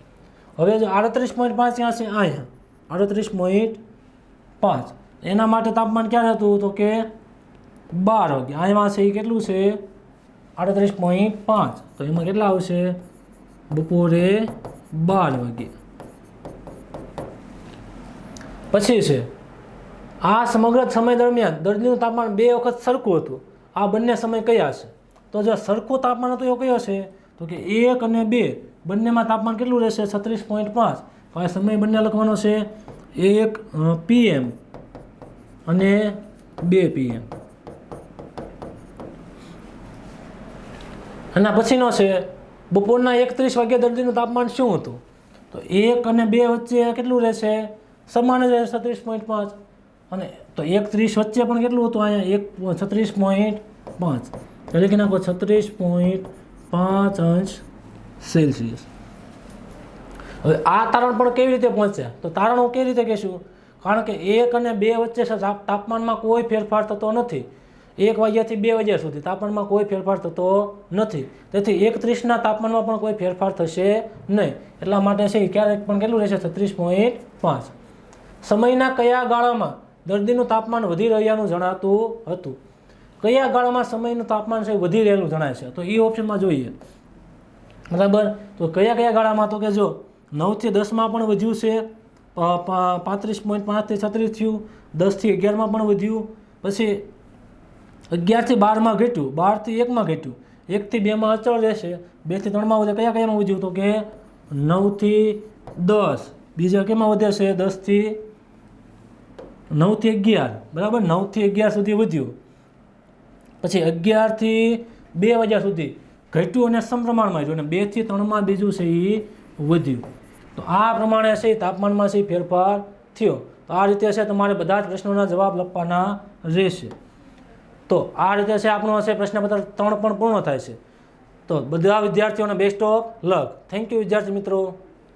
હવે જો 38.5 ક્યાં છે? અહીંયા 38.5. એના માટે તાપમાન ક્યારે હતું? તો કે 12 વાગે. અહીંયા છે એ કેટલું છે? 38.5. તો એમાં કેટલા આવશે? બપોરે 12 વાગે. પછી છે આ સમગ્ર સમય દરમિયાન દર્દીનું તાપમાન 2 વખત સરખું હતું. આ બંને સમય કયા છે? તો જો સરખું તાપમાન હતું એ કયો છે? તો કે 1 અને 2 બંનેમાં તાપમાન કેટલું રહેશે? 36.5. તો આ સમય બંને લખવાનો છે 1 PM અને 2 PM. અને પછીનો છે બપોરના 1:30 વાગ્યા દર્દીનું તાપમાન શું હતું? તો 1 અને 2 વચ્ચે કેટલું રહેશે? સમાન જ રહેશે 36.5. અને તો 1:30 વચ્ચે પણ કેટલું હતું? અહીંયા 36.5. તો લખી નાખો 36.5 અંશ સેલ્સિયસ. હવે આ તારણ પણ કેવી રીતે પહોંચ્યા? તો તારણ હું કેવી રીતે કહેશું? કારણ કે 1 અને 2 વચ્ચે તાપમાનમાં કોઈ ફેરફાર થતો નથી. 1 વાગ્યાથી 2 વાગ્યા સુધી તાપમાનમાં કોઈ ફેરફાર થતો નથી. તેથી 1:30ના તાપમાનમાં પણ કોઈ ફેરફાર થશે નહીં. એટલા માટે છે ક્યારેક પણ કેટલું રહેશે? 36.5. સમયના કયા ગાળામાં દર્દીનું તાપમાન વધી રહ્યાનું જણાતું હતું? કયા ગાળામાં સમયનું તાપમાન છે વધી રહેલું જણાય છે? તો એ ઓપ્શનમાં જોઈએ, બરાબર. તો કયા ગાળામાં? તો કે જો 9 થી 10માં પણ વધ્યું છે, 35.5 થી 36 થયું, 10 થી 11માં પણ વધ્યું, પછી 11 થી 12માં ઘટ્યું, 12 થી 1માં ઘટ્યું, 1 થી 2માં અચળ રહેશે, 2 થી 3માં વધે. કયામાં વધ્યું? તો કે 9 થી 10. બીજા કેમાં વધે છે? 9 થી 11, બરાબર. 9 થી 11 સુધી વધ્યું. પછી 11 થી 2 વાગ્યા સુધી ઘટ્યું અને સમપ્રમાણમાં આવ્યું, અને 2 થી 3માં બીજું છે એ વધ્યું. તો આ પ્રમાણે છે તાપમાનમાં છે ફેરફાર થયો. તો આ રીતે છે તમારે બધા જ પ્રશ્નોના જવાબ લખવાના રહેશે. તો આ રીતે છે આપણું હશે પ્રશ્નપત્ર 3 પણ પૂર્ણ થાય છે. તો બધા વિદ્યાર્થીઓને best of luck. Thank you વિદ્યાર્થી મિત્રો.